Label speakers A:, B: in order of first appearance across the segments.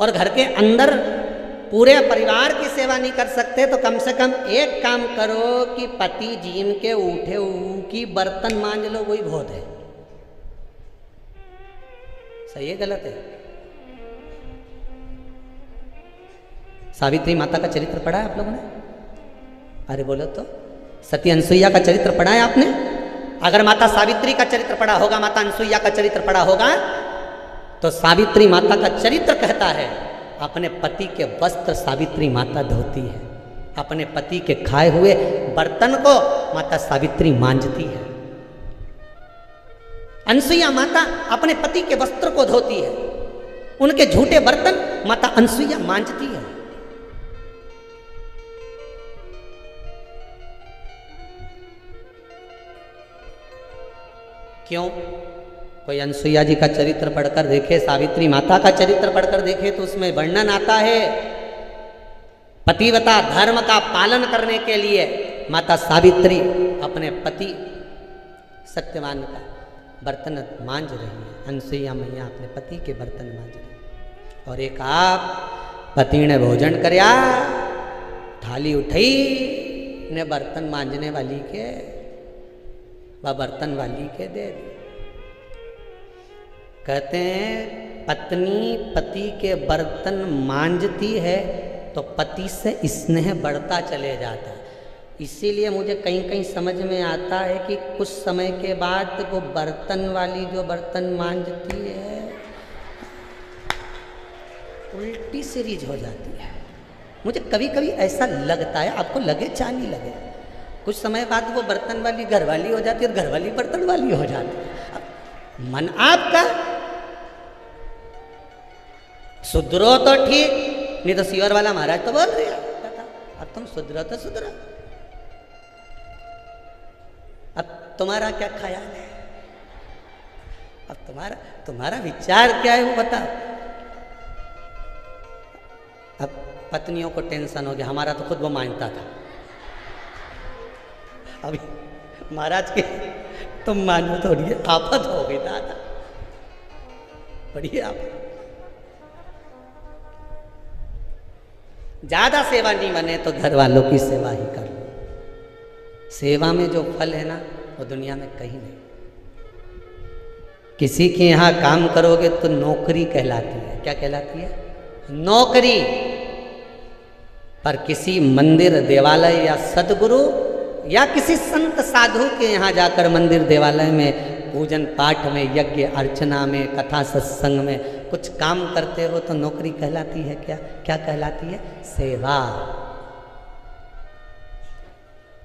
A: और घर के अंदर पूरे परिवार की सेवा नहीं कर सकते तो कम से कम एक काम करो कि पति जीम के उठे की बर्तन मांज लो, वही बहुत है। सही है गलत है? सावित्री माता का चरित्र पढ़ा है आप लोगों ने? अरे बोलो तो। सती अनसुईया का चरित्र पढ़ा है आपने? अगर माता सावित्री का चरित्र पढ़ा होगा, माता अनसुईया का चरित्र पढ़ा होगा, तो सावित्री माता का चरित्र कहता है अपने पति के वस्त्र सावित्री माता धोती है, अपने पति के खाए हुए बर्तन को माता सावित्री मांजती है। अनसुईया माता अपने पति के वस्त्र को धोती है, उनके झूठे बर्तन माता अनसुईया मांजती है। क्यों? कोई अनसुईया जी का चरित्र पढ़कर देखे, सावित्री माता का चरित्र पढ़कर देखे तो उसमें वर्णन आता है पतिव्रता धर्म का पालन करने के लिए माता सावित्री अपने पति सत्यवान का बर्तन मांज रही है। अनसुईया मैया अपने पति के बर्तन मांज रही। और एक आप पति ने भोजन करया, थाली उठाई ने बर्तन मांजने वाली के वह बर्तन वाली के दे दी। कहते हैं पत्नी पति के बर्तन मांजती है तो पति से स्नेह बढ़ता चले जाता है। इसीलिए मुझे कहीं कहीं समझ में आता है कि कुछ समय के बाद वो बर्तन वाली जो बर्तन मांजती है उल्टी सीरीज हो जाती है। मुझे कभी कभी ऐसा लगता है, आपको लगे चाहे नहीं लगे, कुछ समय बाद वो बर्तन वाली घरवाली हो जाती है और घरवाली बर्तन वाली हो जाती है। अब मन आपका सुधरो तो ठीक, नहीं तो सीवर वाला महाराज तो बोल रहे अब तुम सुधरो तो सुधरो। अब तुम्हारा क्या ख्याल है? अब तुम्हारा विचार क्या है वो बताओ। अब पत्नियों को टेंशन हो गया, हमारा तो खुद वो मानता था, अभी महाराज के तुम मानो तो आफत हो गई दादा, बड़ी आफत। ज्यादा सेवा नहीं बने तो घर वालों की सेवा ही कर लो। सेवा में जो फल है ना वो दुनिया में कहीं नहीं। किसी के यहाँ काम करोगे तो नौकरी कहलाती है। क्या कहलाती है? नौकरी। पर किसी मंदिर देवालय या सदगुरु या किसी संत साधु के यहाँ जाकर मंदिर देवालय में पूजन पाठ में यज्ञ अर्चना में कथा सत्संग में कुछ काम करते हो तो नौकरी कहलाती है क्या? क्या कहलाती है? सेवा।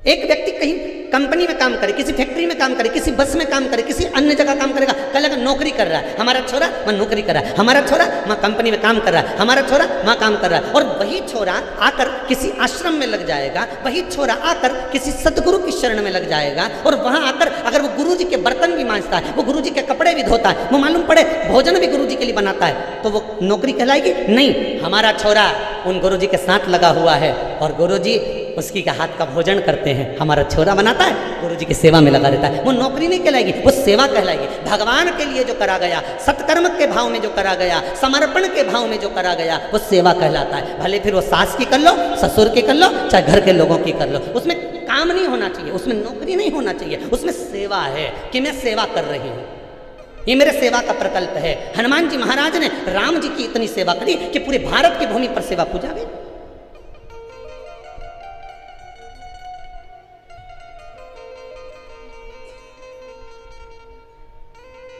A: एक व्यक्ति कहीं कंपनी में काम करे, किसी फैक्ट्री में काम करे, किसी बस में काम करे, किसी अन्य जगह काम करेगा, कल अगर नौकरी कर रहा है, हमारा छोरा वहां नौकरी कर रहा है, हमारा छोरा वहां कंपनी में काम कर रहा है, हमारा छोरा वहां काम कर रहा है, और वही छोरा आकर किसी आश्रम में लग जाएगा, वही छोरा आकर किसी सदगुरु की शरण में लग जाएगा, और वहां आकर अगर वो गुरु जी के बर्तन भी मांजता है, वो गुरु जी के कपड़े भी धोता है, वो मालूम पड़े भोजन भी गुरु जी के लिए बनाता है, तो वो नौकरी कहलाएगी? नहीं। हमारा छोरा उन गुरु जी के साथ लगा हुआ है और गुरु जी उसकी का हाथ का भोजन करते हैं, हमारा छोरा बनाता है, गुरु जी की सेवा में लगा रहता है, वो नौकरी नहीं कहलाएगी, वो सेवा कहलाएगी। भगवान के लिए जो करा गया, सत्कर्म के भाव में जो करा गया, समर्पण के भाव में जो करा गया, वो सेवा कहलाता है। भले फिर वो सास की कर लो, ससुर की कर लो, चाहे घर के लोगों की कर लो, उसमें काम नहीं होना चाहिए, उसमें नौकरी नहीं होना चाहिए, उसमें सेवा है कि मैं सेवा कर रही हूँ, ये मेरे सेवा का प्रकल्प है। हनुमान जी महाराज ने राम जी की इतनी सेवा करी कि पूरे भारत की भूमि पर सेवा पूजा गई।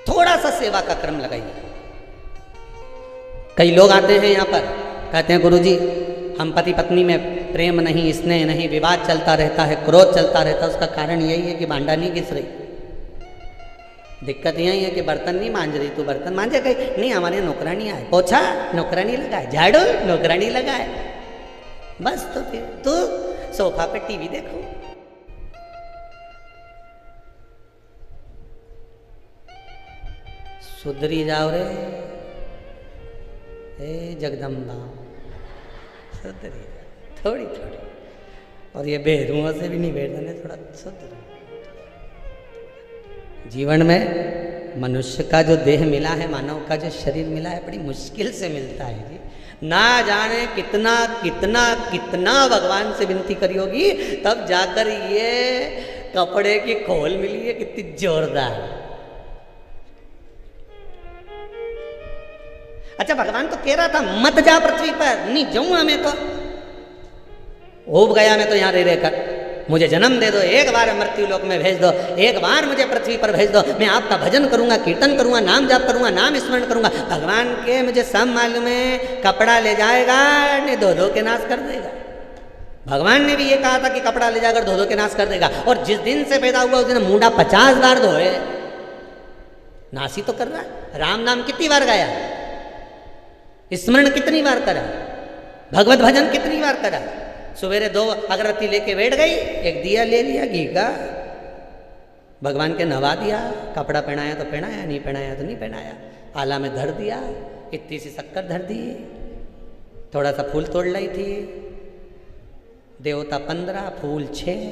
A: थोड़ा सा सेवा का क्रम लगाइए। कई लोग आते हैं यहाँ पर, कहते हैं गुरुजी हम पति पत्नी में प्रेम नहीं, स्नेह नहीं, विवाद चलता रहता है, क्रोध चलता रहता है, उसका कारण यही है कि भांडा नहीं घिस रही। दिक्कत यही है कि बर्तन नहीं मांज रही, तू बर्तन मांजे गई नहीं, हमारे नौकरानी आए, पोछा नौकरानी लगाए, झाड़ू नौकरानी लगाए, बस तो फिर तू सोफा पे टीवी देखो। सुधरी जाओ रे हे जगदम्बा, सुधरी जाओ थोड़ी थोड़ी। और ये बेरुओं से भी नहीं बैठने, थोड़ा सुधर। जीवन में मनुष्य का जो देह मिला है, मानव का जो शरीर मिला है, बड़ी मुश्किल से मिलता है जी। ना जाने कितना कितना कितना भगवान से विनती करी होगी, तब जाकर ये कपड़े की खोल मिली है, कितनी जोरदार। अच्छा, भगवान तो कह रहा था मत जा पृथ्वी पर, नहीं जाऊंगा मैं तो, उब गया मैं तो यहां रह रहकर, मुझे जन्म दे दो, एक बार मृत्यु लोक में भेज दो, एक बार मुझे पृथ्वी पर भेज दो, मैं आपका भजन करूंगा, कीर्तन करूंगा, नाम जाप करूंगा, नाम स्मरण करूंगा। भगवान के मुझे सब मालूम है, कपड़ा ले जाएगा ने धो धो के नाश कर देगा। भगवान ने भी ये कहा था कि कपड़ा ले जाकर धो धो के नाश कर देगा, और जिस दिन से पैदा हुआ उस दिन मुंडा 50 बार धोए, नाश ही तो कर रहा है। राम नाम कितनी बार गाया, स्मरण कितनी बार करा, भगवत भजन कितनी बार करा। सवेरे 2 अगरबत्ती लेके बैठ गई, एक दिया ले लिया घी का, भगवान के नवा दिया, कपड़ा पहनाया तो पहनाया, नहीं पहनाया तो नहीं पहनाया, आला में धर दिया, इतनी सी शक्कर धर दी, थोड़ा सा फूल तोड़ लाई थी, देवता 15 फूल 6,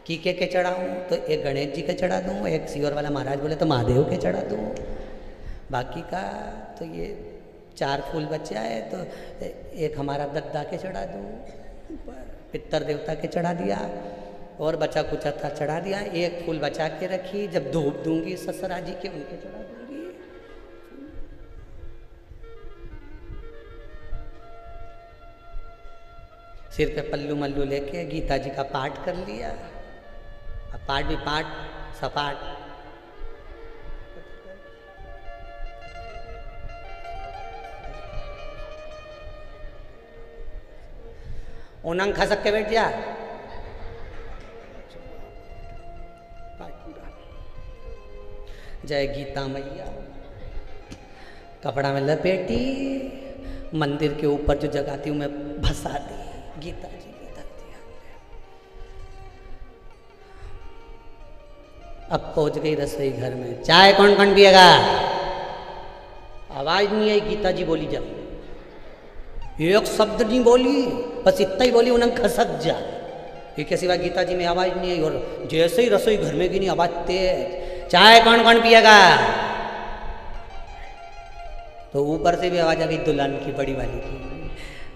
A: की के चढ़ाऊँ तो एक गणेश जी के चढ़ा दूँ, एक सीवर वाला महाराज बोले तो महादेव के चढ़ा दूँ, बाकी का तो ये 4 फूल बचे आए तो एक हमारा दद्दा के चढ़ा दूँ, पितर देवता के चढ़ा दिया, और बचा कुचा था चढ़ा दिया, एक फूल बचा के रखी, जब धूप दूंगी ससुरा जी के उनके चढ़ा दूंगी। सिर पे पल्लू मल्लू लेके गीता जी का पाठ कर लिया, अब पाठ भी पाठ सपाट, उनंग खसक के बैठ जा, जय गीता मैया, कपड़ा में लपेटी, मंदिर के ऊपर जो जगाती हूँ मैं भसा दी, गीता जी की धरती। अब पहुंच गई रसोई घर में, चाय कौन कौन पिएगा, आवाज नहीं आई, गीता जी बोली जब, एक शब्द नहीं बोली, बस इतना ही बोली, उन्हें खसक जा। ये कैसी बात, गीता जी में आवाज नहीं आई, और जैसे ही रसोई घर में की नहीं आवाज तेज, चाय कौन कौन पिएगा, तो ऊपर से भी आवाज आ गई दुल्हन की, बड़ी वाली की,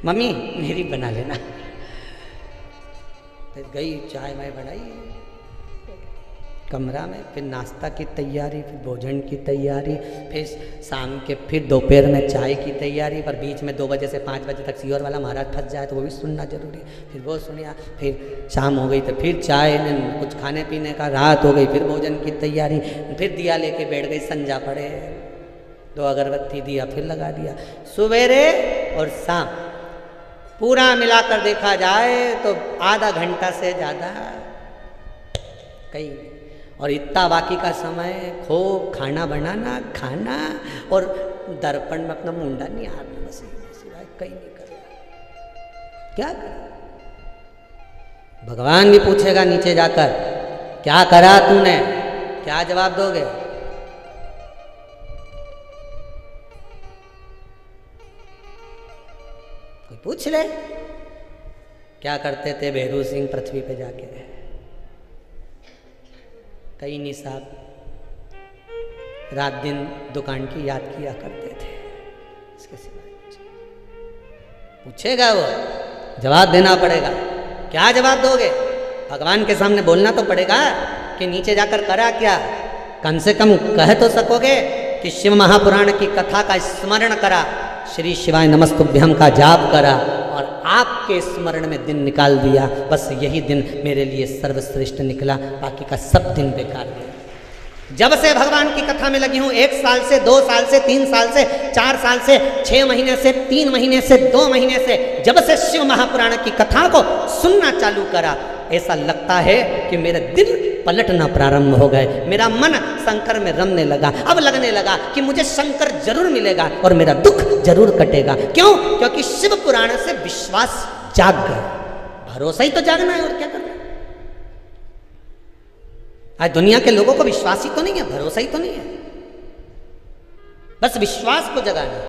A: मम्मी मेरी बना लेना। फिर गई चाय मैं बनाई कमरा में, फिर नाश्ता की तैयारी, फिर भोजन की तैयारी, फिर शाम के फिर दोपहर में चाय की तैयारी, पर बीच में 2 बजे से 5 बजे तक सीवर वाला महाराज फंस जाए तो वो भी सुनना जरूरी, फिर वो सुनिया, फिर शाम हो गई तो फिर चाय, कुछ खाने पीने का, रात हो गई फिर भोजन की तैयारी, फिर दिया लेके बैठ गई, संजा पड़े, 2 अगरबत्ती दिया फिर लगा दिया, सवेरे और शाम पूरा मिलाकर देखा जाए तो आधा घंटा से ज़्यादा कई, और इतना बाकी का समय खूब खाना बनाना, खाना, और दर्पण में अपना मुंडा नहीं हारना, बस सिवाय कहीं नहीं करेगा। क्या करें, भगवान भी पूछेगा नीचे जाकर, क्या करा तूने, क्या जवाब दोगे? कोई पूछ ले, क्या करते थे भैरू सिंह पृथ्वी पे जाके, कई निसाब रात दिन दुकान की याद किया करते थे, इसके सिवाय पूछेगा वो, जवाब देना पड़ेगा। क्या जवाब दोगे? भगवान के सामने बोलना तो पड़ेगा कि नीचे जाकर करा क्या, कम से कम कह तो सकोगे कि शिव महापुराण की कथा का स्मरण करा, श्री शिवाय नमस्तुभ्यम का जाप करा, और आपके स्मरण में दिन निकाल दिया, बस यही दिन मेरे लिए सर्वश्रेष्ठ निकला, बाकी का सब दिन बेकार गया। जब से भगवान की कथा में लगी हूं, 1 साल से, 2 साल से, 3 साल से, 4 साल से, 6 महीने से, 3 महीने से, 2 महीने से, जब से शिव महापुराण की कथा को सुनना चालू करा, ऐसा लगता है कि मेरे दिल पलटना प्रारंभ हो गए, मेरा मन शंकर में रमने लगा। अब लगने लगा कि मुझे शंकर जरूर मिलेगा और मेरा दुख जरूर कटेगा। क्यों? क्योंकि शिव पुराण से विश्वास जाग गया। भरोसा ही तो जागना है, और क्या करना है। आज दुनिया के लोगों को विश्वास ही तो नहीं है, भरोसा ही तो नहीं है, बस विश्वास को जगाना है।